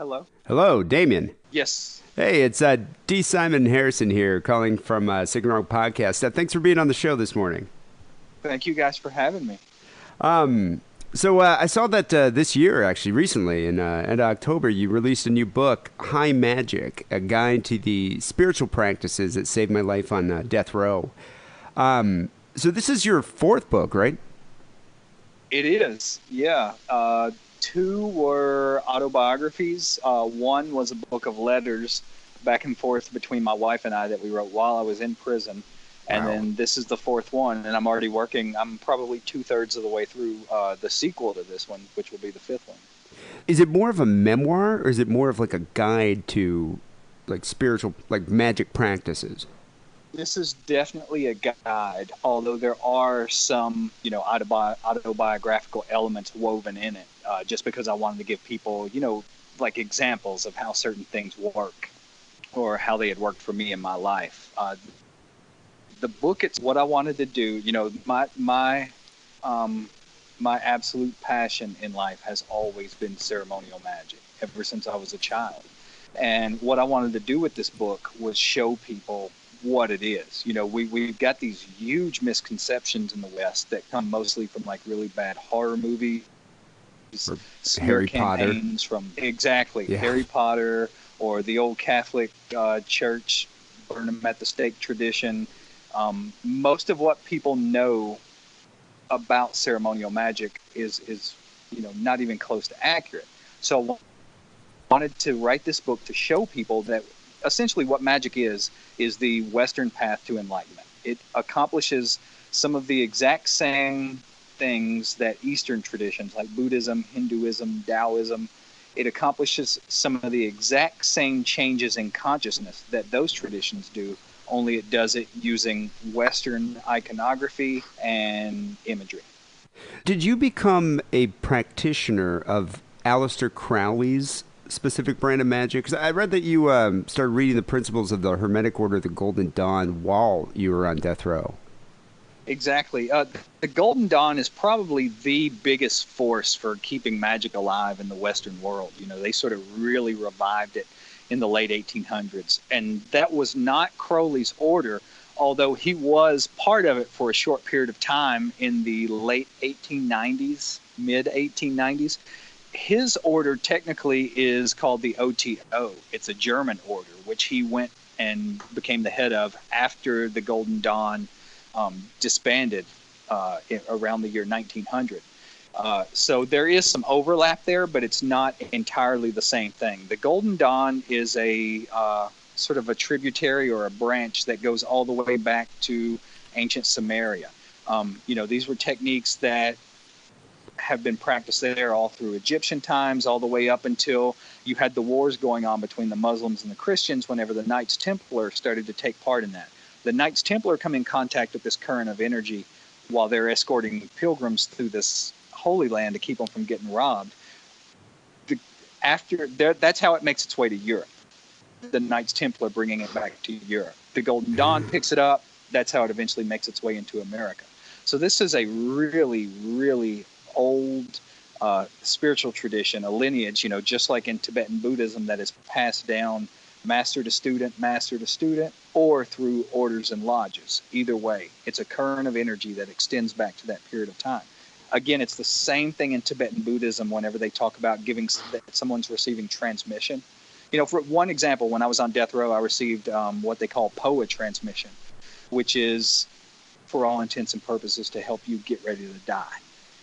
Hello. Hello, Damien. Yes. Hey, it's D. Simon Harrison here, calling from Signal Podcast. Thanks for being on the show this morning. Thank you guys for having me. So I saw that this year, actually, recently, in October, you released a new book, High Magick, a guide to the spiritual practices that saved my life on death row. So this is your fourth book, right? It is, yeah. Two were autobiographies. One was a book of letters back and forth between my wife and I that we wrote while I was in prison. And then this is the fourth one, and I'm already working. I'm probably 2/3 of the way through the sequel to this one, which will be the fifth one. Is it more of a memoir, or is it more of like a guide to like spiritual, like magic practices? This is definitely a guide, although there are some, autobiographical elements woven in it, just because I wanted to give people, like examples of how certain things work or how they had worked for me in my life. The book, it's what I wanted to do. My absolute passion in life has always been ceremonial magic ever since I was a child. And what I wanted to do with this book was show people what it is. We've got these huge misconceptions in the West that come mostly from like really bad horror movies, or Harry Potter. Yeah. Harry Potter, or the old Catholic church burn them at the stake tradition. Most of what people know about ceremonial magic is not even close to accurate. So I wanted to write this book to show people that essentially what magic is the Western path to enlightenment. It accomplishes some of the exact same things that Eastern traditions like Buddhism, Hinduism, Taoism, it accomplishes some of the exact same changes in consciousness that those traditions do, only it does it using Western iconography and imagery. Did you become a practitioner of Aleister Crowley's specific brand of magic? Because I read that you started reading the principles of the Hermetic Order of the Golden Dawn while you were on death row. Exactly. The Golden Dawn is probably the biggest force for keeping magic alive in the Western world. They sort of really revived it in the late 1800s. And that was not Crowley's order, although he was part of it for a short period of time in the late 1890s, mid 1890s. His order technically is called the OTO. It's a German order, which he went and became the head of after the Golden Dawn disbanded around the year 1900. So there is some overlap there, but it's not entirely the same thing. The Golden Dawn is a sort of a tributary or a branch that goes all the way back to ancient Samaria. These were techniques that have been practiced there all through Egyptian times, all the way up until you had the wars going on between the Muslims and the Christians whenever the Knights Templar started to take part in that. The Knights Templar come in contact with this current of energy while they're escorting pilgrims through this Holy Land to keep them from getting robbed. That's how it makes its way to Europe. The Knights Templar bringing it back to Europe. The Golden Dawn picks it up. That's how it eventually makes its way into America. So this is a really, really old spiritual tradition, a lineage, just like in Tibetan Buddhism, that is passed down master to student, or through orders and lodges. Either way, it's a current of energy that extends back to that period of time. Again, it's the same thing in Tibetan Buddhism whenever they talk about giving that someone's receiving transmission. For one example, when I was on death row, I received what they call POA transmission, which is, for all intents and purposes, to help you get ready to die.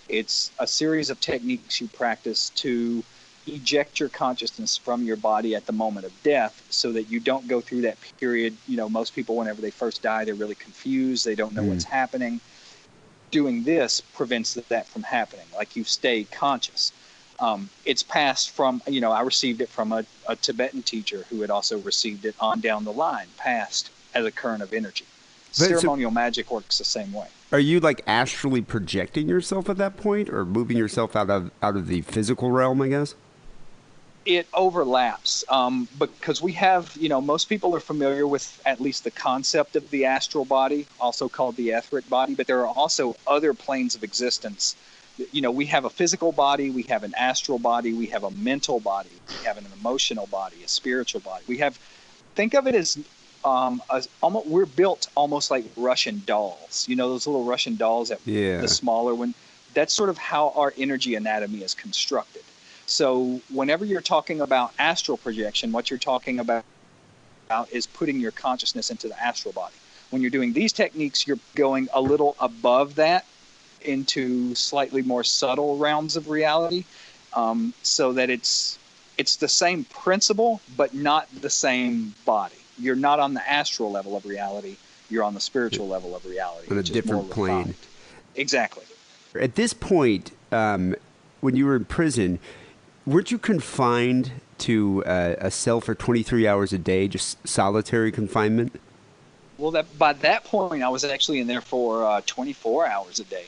It's a series of techniques you practice to eject your consciousness from your body at the moment of death so that you don't go through that period. Most people, whenever they first die, they're really confused. They don't know what's happening. Doing this prevents that from happening. Like, you stay conscious. It's passed from, I received it from a Tibetan teacher who had also received it on down the line, passed as a current of energy. Ceremonial magic works the same way. Are you like astrally projecting yourself at that point, or moving yourself out of the physical realm, I guess? It overlaps because we have, most people are familiar with at least the concept of the astral body, also called the etheric body, but there are also other planes of existence We have a physical body, we have an astral body, we have a mental body, we have an emotional body, a spiritual body. Think of it as almost, we're built almost like Russian dolls. Those little Russian dolls, the smaller one. That's sort of how our energy anatomy is constructed. So whenever you're talking about astral projection, what you're talking about is putting your consciousness into the astral body. When you're doing these techniques, you're going a little above that into slightly more subtle realms of reality, so that it's the same principle, but not the same body. You're not on the astral level of reality. You're on the spiritual level of reality. On a different plane. Exactly. At this point, when you were in prison, weren't you confined to a cell for 23 hours a day, just solitary confinement? Well, by that point, I was actually in there for 24 hours a day.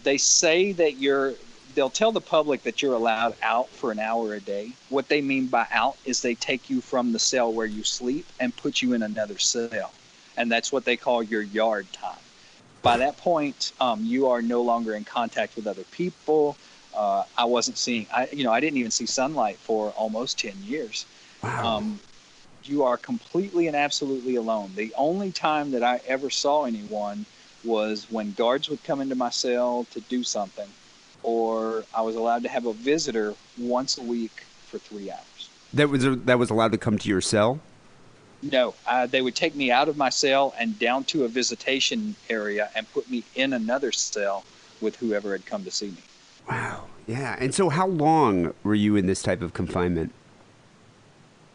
They say that they'll tell the public that you're allowed out for an hour a day. What they mean by out is they take you from the cell where you sleep and put you in another cell. And that's what they call your yard time. By that point, you are no longer in contact with other people. I wasn't seeing, I didn't even see sunlight for almost 10 years. Wow. You are completely and absolutely alone. The only time that I ever saw anyone was when guards would come into my cell to do something, or I was allowed to have a visitor once a week for 3 hours. That was allowed to come to your cell? No, they would take me out of my cell and down to a visitation area and put me in another cell with whoever had come to see me. Wow. Yeah. And so how long were you in this type of confinement?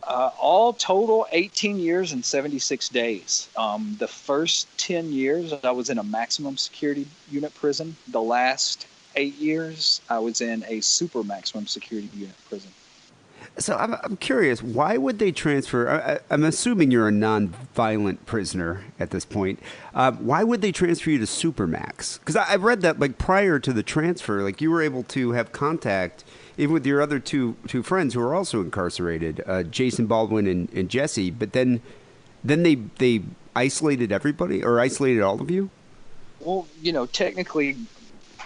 All total, 18 years and 76 days. The first 10 years, I was in a maximum security unit prison. The last 8 years, I was in a super maximum security unit prison. So I'm curious, why would they transfer? I'm assuming you're a non-violent prisoner at this point. Why would they transfer you to Supermax? Because I read that like prior to the transfer, like you were able to have contact even with your other two friends who are also incarcerated, Jason Baldwin and Jesse. But then they isolated everybody or isolated all of you. Well, technically,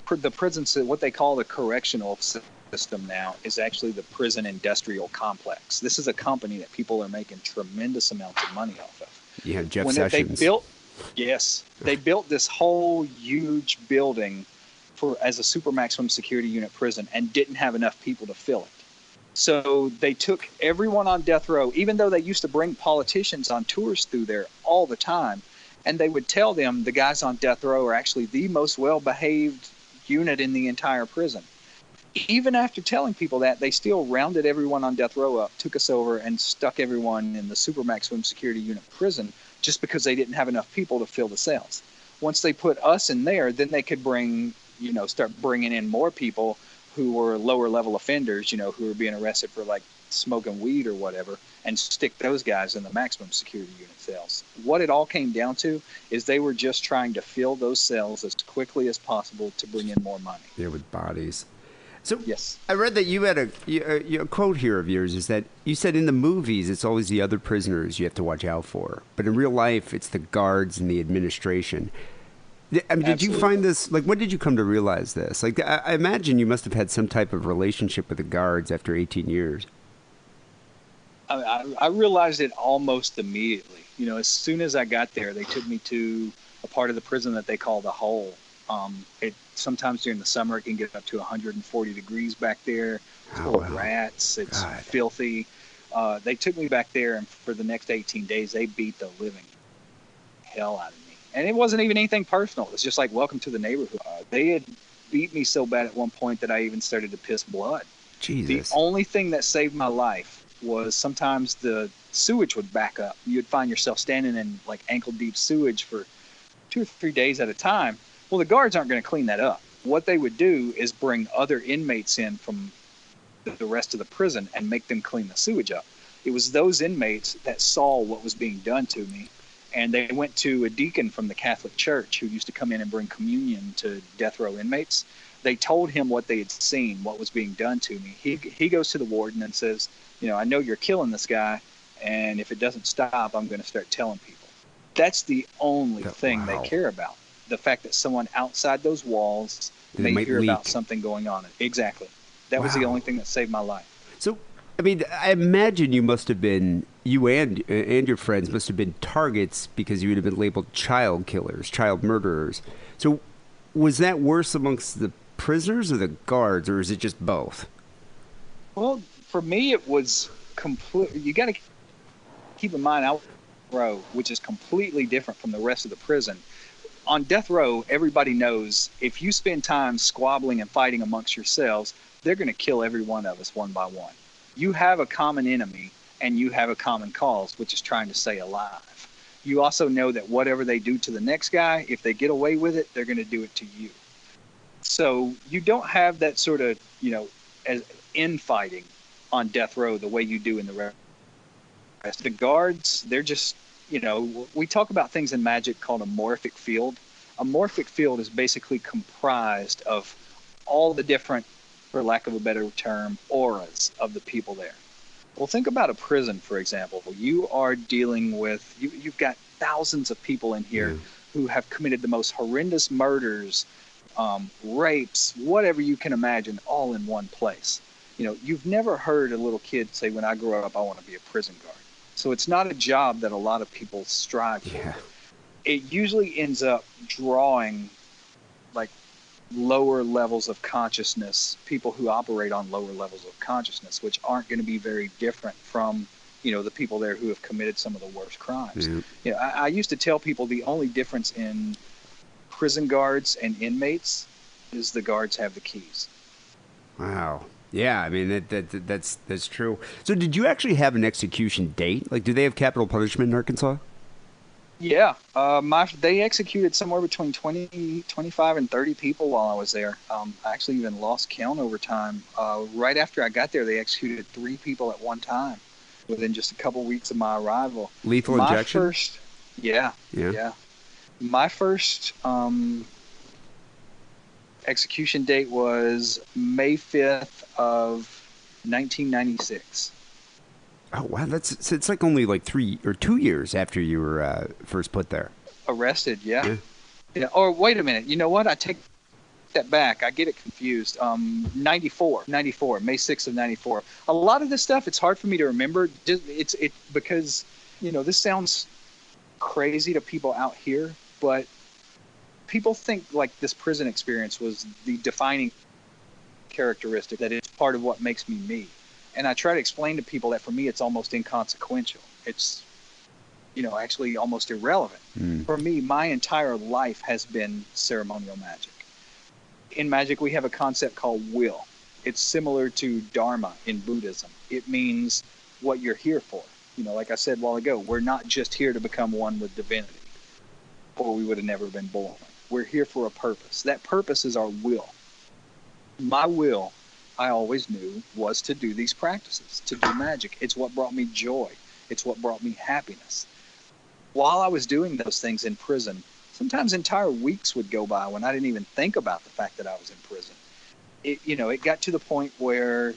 the prison, what they call the correctional system now, is actually the prison industrial complex. This is a company that people are making tremendous amounts of money off of. Yeah, Jeff Sessions. They built this whole huge building as a super maximum security unit prison and didn't have enough people to fill it. So they took everyone on death row, even though they used to bring politicians on tours through there all the time, and they would tell them the guys on death row are actually the most well-behaved unit in the entire prison. Even after telling people that, they still rounded everyone on death row up, took us over, and stuck everyone in the super maximum security unit prison just because they didn't have enough people to fill the cells. Once they put us in there, then they could start bringing in more people who were lower level offenders, who were being arrested for like smoking weed or whatever, and stick those guys in the maximum security unit cells. What it all came down to is they were just trying to fill those cells as quickly as possible to bring in more money. Yeah, with bodies. So yes. I read that you had a quote here of yours is that you said in the movies it's always the other prisoners you have to watch out for, but in real life it's the guards and the administration. I mean, did you find this, like, when did you come to realize this? Like, I imagine you must have had some type of relationship with the guards after 18 years. I realized it almost immediately. As soon as I got there, they took me to a part of the prison that they call the hole. Sometimes during the summer, it can get up to 140 degrees back there. It's full of rats. It's filthy. They took me back there, and for the next 18 days, they beat the living hell out of me. And it wasn't even anything personal. It was just like, welcome to the neighborhood. They had beat me so bad at one point that I even started to piss blood. Jesus. The only thing that saved my life was sometimes the sewage would back up. You'd find yourself standing in like ankle-deep sewage for 2 or 3 days at a time. Well, the guards aren't going to clean that up. What they would do is bring other inmates in from the rest of the prison and make them clean the sewage up. It was those inmates that saw what was being done to me. And they went to a deacon from the Catholic Church who used to come in and bring communion to death row inmates. They told him what they had seen, what was being done to me. He goes to the warden and says, I know you're killing this guy, and if it doesn't stop, I'm going to start telling people. That's the only thing they care about. The fact that someone outside those walls They might hear leak. about something going on. Exactly. That was the only thing that saved my life. So, I mean, I imagine you must have been, you and your friends must have been targets because you would have been labeled child killers, child murderers. So, was that worse amongst the prisoners or the guards, or is it just both? Well, for me, it was complete. You got to keep in mind, out row, which is completely different from the rest of the prison. On death row, everybody knows if you spend time squabbling and fighting amongst yourselves, they're going to kill every one of us one by one. You have a common enemy and you have a common cause, which is trying to stay alive. You also know that whatever they do to the next guy, if they get away with it, they're going to do it to you. So you don't have that sort of, as infighting on death row the way you do in the rest. The guards, they're just, we talk about things in Magick called a morphic field. A morphic field is basically comprised of all the different, for lack of a better term, auras of the people there. Well, think about a prison, for example. You are dealing with, you've got thousands of people in here who have committed the most horrendous murders, rapes, whatever you can imagine, all in one place. You've never heard a little kid say, when I grow up, I want to be a prison guard. So it's not a job that a lot of people strive for. Yeah. It usually ends up drawing like lower levels of consciousness, people who operate on lower levels of consciousness, which aren't going to be very different from, the people there who have committed some of the worst crimes. I used to tell people the only difference in prison guards and inmates is the guards have the keys. Wow. Yeah, I mean that's true. So, did you actually have an execution date? Like, do they have capital punishment in Arkansas? Yeah, they executed somewhere between 20, 25, and 30 people while I was there. I actually even lost count over time. Right after I got there, they executed 3 people at one time within just a couple weeks of my arrival. Lethal injection? Yeah. My first execution date was May 5th of 1996. Oh wow, it's like only like 3 or 2 years after you were first put there. Arrested, yeah. Or wait a minute, you know what? I take that back. I get it confused. 94, May 6th of 94. A lot of this stuff, it's hard for me to remember. It's because this sounds crazy to people out here, but people think like this prison experience was the defining characteristic, that it's part of what makes me me. And I try to explain to people that for me, it's almost inconsequential. It's, actually almost irrelevant. For me, my entire life has been ceremonial magic. In magic, we have a concept called will. It's similar to dharma in Buddhism. It means what you're here for. Like I said a while ago, we're not just here to become one with divinity, or we would have never been born. We're here for a purpose. That purpose is our will. My will, I always knew, was to do these practices, to do magic. It's what brought me joy. It's what brought me happiness. While I was doing those things in prison, sometimes entire weeks would go by when I didn't even think about the fact that I was in prison. It got to the point where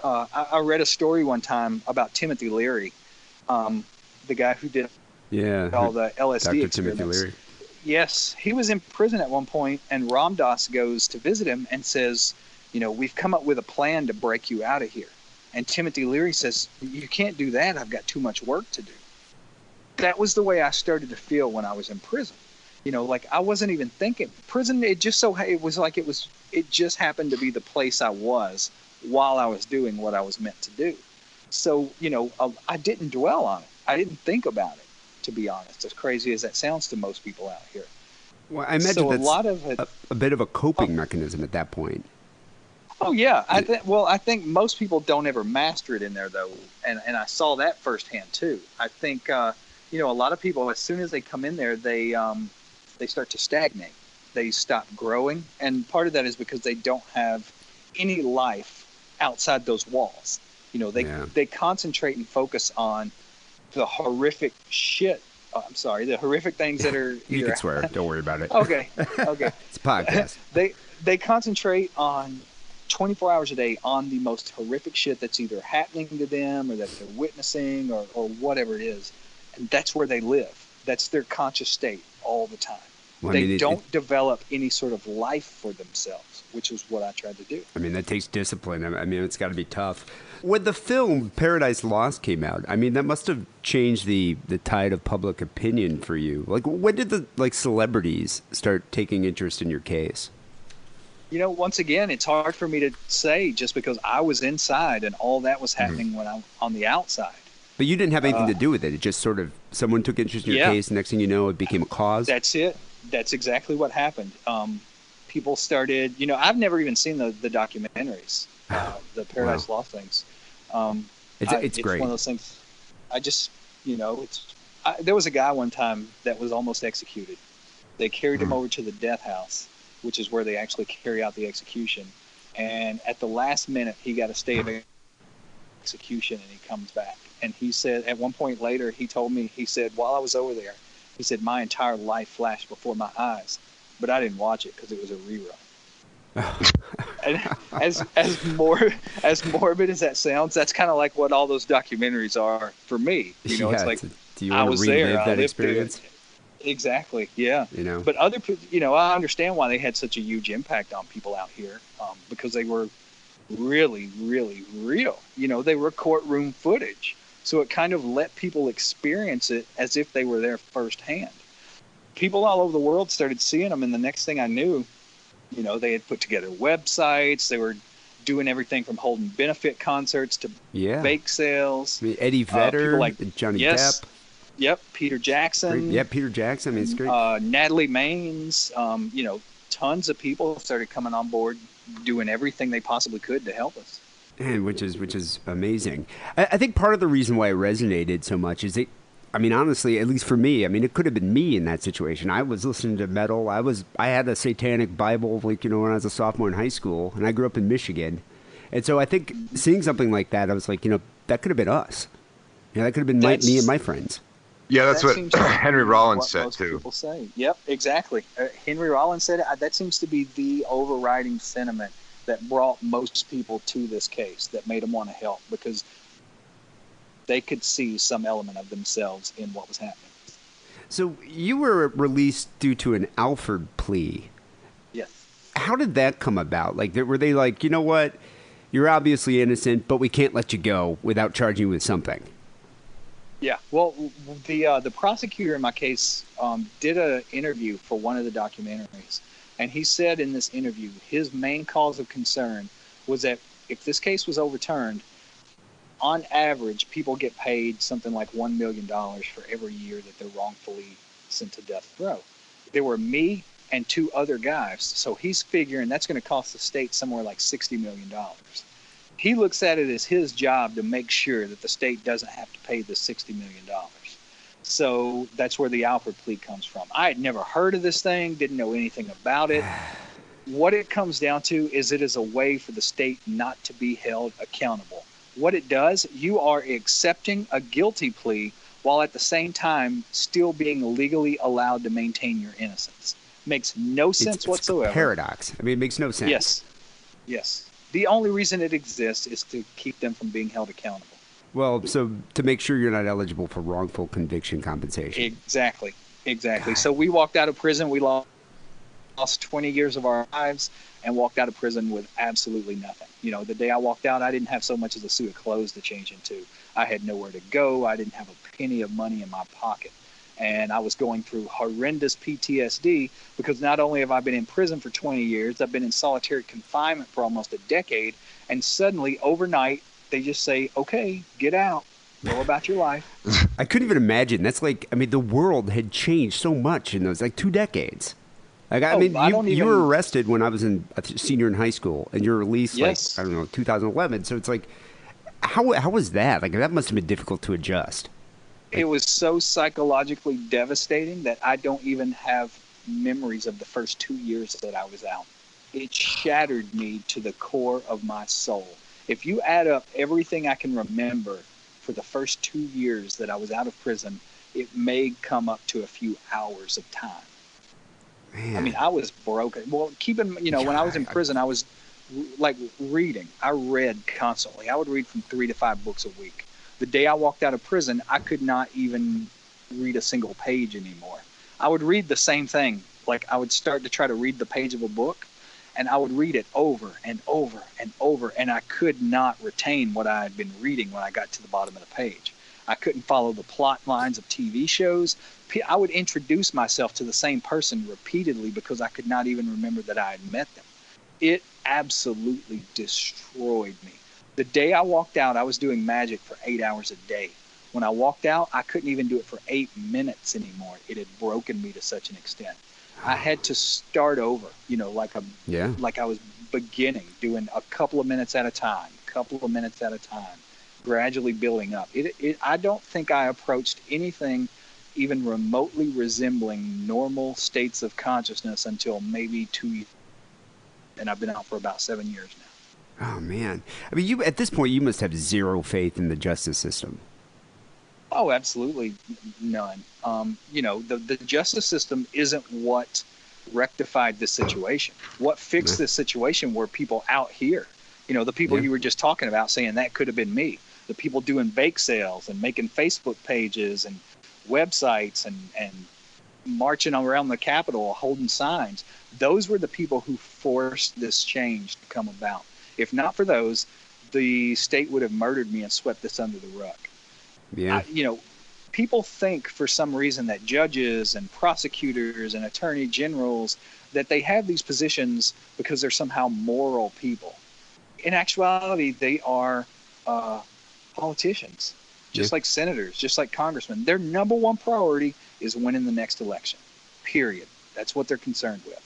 I read a story one time about Timothy Leary, the guy who did all the LSD Dr. experiments. Timothy Leary. Yes, he was in prison at one point, and Ram Dass goes to visit him and says, we've come up with a plan to break you out of here. And Timothy Leary says, you can't do that. I've got too much work to do. That was the way I started to feel when I was in prison. Like I wasn't even thinking. Prison, it just happened to be the place I was while I was doing what I was meant to do. So, I didn't dwell on it. I didn't think about it, to be honest, as crazy as that sounds to most people out here. Well, I imagine that's a bit of a coping mechanism at that point. Oh, yeah. I think most people don't ever master it in there, though, and I saw that firsthand, too. I think, a lot of people, as soon as they come in there, they start to stagnate. They stop growing, and part of that is because they don't have any life outside those walls. They concentrate and focus on the horrific shit. I'm sorry, the horrific things that are... You can swear. Don't worry about it. Okay. It's a podcast. They concentrate on 24 hours a day on the most horrific shit that's either happening to them or that they're witnessing or whatever it is. And that's where they live. That's their conscious state all the time. Well, They don't develop any sort of life for themselves, which is what I tried to do. I mean, that takes discipline. I mean, it's got to be tough. When the film Paradise Lost came out, I mean, that must have changed the tide of public opinion for you. Like, when did the celebrities start taking interest in your case? Once again, it's hard for me to say just because I was inside and all that was happening when I'm on the outside. But you didn't have anything to do with it. It just sort of, someone took interest in your case. Next thing you know, it became a cause. That's it. That's exactly what happened. People started, I've never even seen the documentaries, the Paradise Lost things. It's great. It's one of those things. I just, there was a guy one time that was almost executed. They carried him over to the death house, which is where they actually carry out the execution. And at the last minute, he got a stay of execution, and he comes back. And he said, at one point later, he told me, he said, while I was over there, he said, my entire life flashed before my eyes, but I didn't watch it because it was a rerun. And as morbid as that sounds, that's kind of like what all those documentaries are for me. It's like, do you want to relive that experience? Exactly. Yeah. But other people, I understand why they had such a huge impact on people out here, because they were really, really real. They were courtroom footage. So it kind of let people experience it as if they were there firsthand. People all over the world started seeing them, and the next thing I knew, they had put together websites. They were doing everything from holding benefit concerts to bake sales. I mean, Eddie Vedder, like Johnny Depp. Yep, Peter Jackson. Yeah, Peter Jackson. I mean, it's great. Natalie Maines. Tons of people started coming on board, doing everything they possibly could to help us. And which is amazing. I think part of the reason why it resonated so much is honestly, at least for me, it could have been me in that situation. I was listening to metal. I had a satanic Bible, when I was a sophomore in high school, and I grew up in Michigan. And so I think seeing something like that, I was like, that could have been us. That could have been me and my friends. Yeah, that's what Henry Rollins said too. People say, yep, exactly. Henry Rollins said that seems to be the overriding sentiment that brought most people to this case, that made them want to help, because they could see some element of themselves in what was happening. So you were released due to an Alford plea. Yes. How did that come about? Were they like, you know what, you're obviously innocent, but we can't let you go without charging you with something? Yeah. Well, the prosecutor in my case did an interview for one of the documentaries. And he said in this interview, his main cause of concern was that if this case was overturned, on average, people get paid something like $1 million for every year that they're wrongfully sent to death row. There were me and two other guys. So he's figuring that's going to cost the state somewhere like $60 million. He looks at it as his job to make sure that the state doesn't have to pay the $60 million. So that's where the Alford plea comes from. I had never heard of this thing, didn't know anything about it. What it comes down to is it is a way for the state not to be held accountable. What it does, you are accepting a guilty plea while at the same time still being legally allowed to maintain your innocence. Makes no sense whatsoever. It's a paradox. It makes no sense. Yes. The only reason it exists is to keep them from being held accountable. Well, so to make sure you're not eligible for wrongful conviction compensation. Exactly. So we walked out of prison. We lost 20 years of our lives and walked out of prison with absolutely nothing. The day I walked out, I didn't have so much as a suit of clothes to change into. I had nowhere to go. I didn't have a penny of money in my pocket. And I was going through horrendous PTSD because not only have I been in prison for 20 years, I've been in solitary confinement for almost a decade. And suddenly, overnight, they just say, okay, get out, go about your life. I couldn't even imagine. That's the world had changed so much in those 2 decades. You were arrested when I was a senior in high school, and you're released 2011. So it's how was that? That must have been difficult to adjust. It was so psychologically devastating that I don't even have memories of the first 2 years that I was out. It shattered me to the core of my soul. If you add up everything I can remember for the first 2 years that I was out of prison, it may come up to a few hours of time. Man. I was broken. Well, when I was in prison, I was reading. I read constantly. I would read from 3 to 5 books a week. The day I walked out of prison, I could not even read a single page anymore. I would read the same thing Like I would start to try to read the page of a book, and I would read it over and over and over, and I could not retain what I had been reading when I got to the bottom of the page. I couldn't follow the plot lines of TV shows. I would introduce myself to the same person repeatedly because I could not even remember that I had met them. It absolutely destroyed me. The day I walked out, I was doing Magick for 8 hours a day. When I walked out, I couldn't even do it for 8 minutes anymore. It had broken me to such an extent. I had to start over, like I was beginning, doing a couple of minutes at a time, gradually building up. I don't think I approached anything even remotely resembling normal states of consciousness until maybe 2 years. And I've been out for about 7 years now. Oh, man. I mean, at this point, you must have zero faith in the justice system. Oh, absolutely none. The justice system isn't what rectified the situation. What fixed this situation were people out here. The people you were just talking about saying that could have been me. The people doing bake sales and making Facebook pages and websites and marching around the Capitol holding signs. Those were the people who forced this change to come about. If not for those, the state would have murdered me and swept this under the rug. Yeah. People think for some reason that judges and prosecutors and attorney generals, that they have these positions because they're somehow moral people. In actuality, they are politicians, just like senators, just like congressmen. Their number one priority is winning the next election, period. That's what they're concerned with.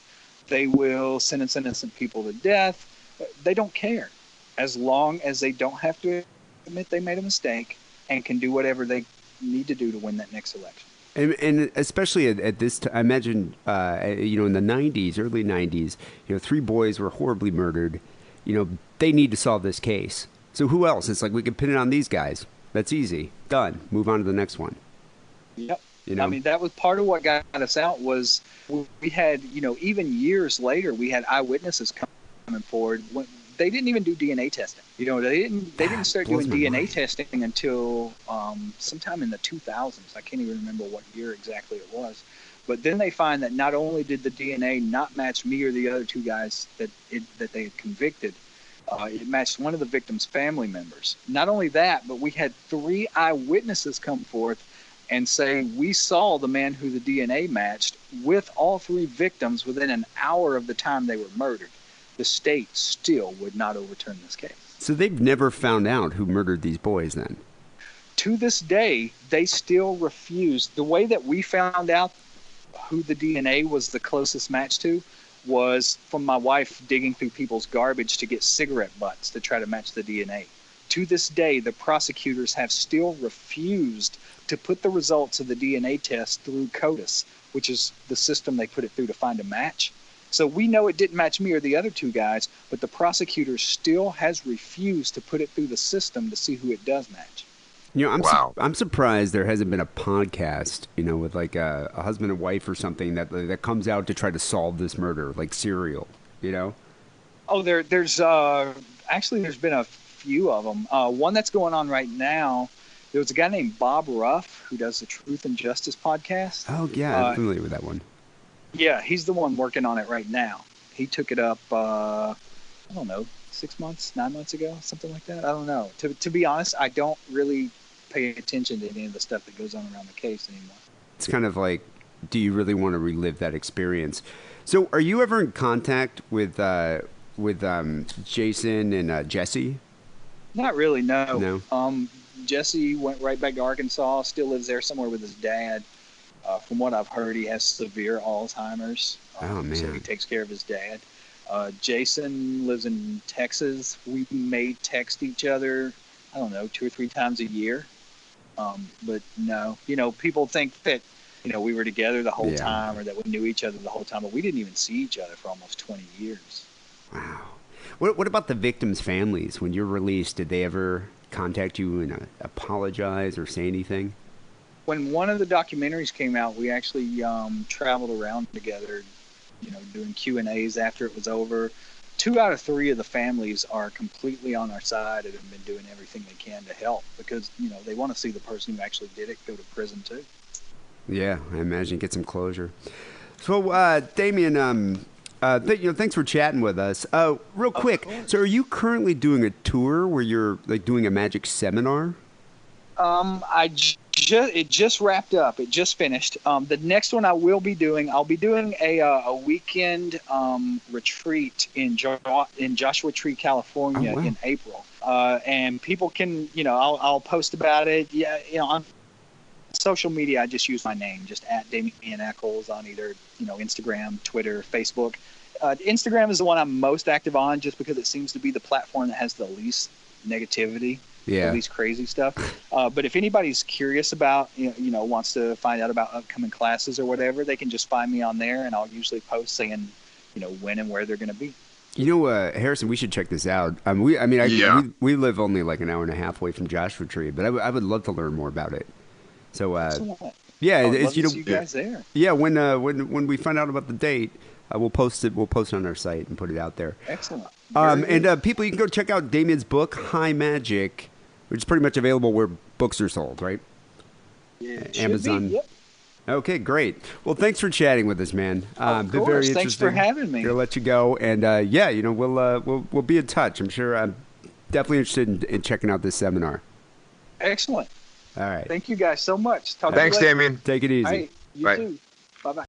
They will sentence innocent people to death. They don't care, as long as they don't have to admit they made a mistake and can do whatever they need to do to win that next election. And especially at this time, I imagine, in the 90s, early 90s, 3 boys were horribly murdered. They need to solve this case. So who else? It's like we can pin it on these guys. That's easy. Done. Move on to the next one. Yep. I mean, that was part of what got us out was we had, even years later, we had eyewitnesses coming forward. They didn't even do DNA testing. They didn't start doing DNA testing until sometime in the 2000s. I can't even remember what year exactly it was. But then they find that not only did the DNA not match me or the other 2 guys that they had convicted, it matched one of the victim's family members. Not only that, but we had 3 eyewitnesses come forth and say we saw the man who the DNA matched with all 3 victims within an hour of the time they were murdered. The state still would not overturn this case. So they've never found out who murdered these boys then? To this day, they still refuse. The way that we found out who the DNA was the closest match to was from my wife digging through people's garbage to get cigarette butts to try to match the DNA. To this day, the prosecutors have still refused to put the results of the DNA test through CODIS, which is the system they put it through to find a match. So we know it didn't match me or the other 2 guys, but the prosecutor still has refused to put it through the system to see who it does match. I'm surprised there hasn't been a podcast, with like a husband and wife or something that comes out to try to solve this murder, like Serial, Oh, there's been a few of them. One that's going on right now. There was a guy named Bob Ruff who does the Truth and Justice podcast. Oh yeah, I'm familiar with that one. Yeah, he's the one working on it right now. He took it up, 9 months ago, something like that. I don't know. To be honest, I don't really pay attention to any of the stuff that goes on around the case anymore. It's kind of like, do you really want to relive that experience? So are you ever in contact with Jason and Jesse? Not really, no. Jesse went right back to Arkansas, still lives there somewhere with his dad. From what I've heard, he has severe Alzheimer's. Oh, man. So he takes care of his dad. Jason lives in Texas. We may text each other, 2 or 3 times a year. But no, people think that, we were together the whole time or that we knew each other the whole time, but we didn't even see each other for almost 20 years. Wow. What about the victims' families? When you're released, did they ever contact you and apologize or say anything? When one of the documentaries came out, we actually traveled around together, doing Q&As after it was over. 2 out of 3 of the families are completely on our side and have been doing everything they can to help because, they want to see the person who actually did it go to prison too. Yeah, I imagine get some closure. So, Damien, thanks for chatting with us. Real quick, so are you currently doing a tour where you're like doing a magic seminar? It just wrapped up. It just finished. The next one I'll be doing a weekend retreat in Joshua Tree, California in April. And people can, I'll post about it. Yeah, on social media, I just use my name, just at Damien Echols on either, Instagram, Twitter, Facebook. Instagram is the one I'm most active on just because it seems to be the platform that has the least negativity. All these crazy stuff. But if anybody's curious about, wants to find out about upcoming classes or whatever, they can just find me on there, and I'll usually post saying, when and where they're going to be. Harrison, we should check this out. We live only like an hour and a half away from Joshua Tree, but I would love to learn more about it. So, yeah, it's see you guys there. Yeah, when we find out about the date, we'll post it. We'll post it on our site and put it out there. Excellent. And people, you can go check out Damien's book, High Magick, which is pretty much available where books are sold, right? Yeah, Amazon. Yep. Okay, great. Well, thanks for chatting with us, man. Of course. Very thanks for having me. I'll let you go, and we'll be in touch. I'm sure. I'm definitely interested in checking out this seminar. Excellent. All right. Thank you guys so much. Thanks, Damien. Take it easy. All right, you too. Bye-bye.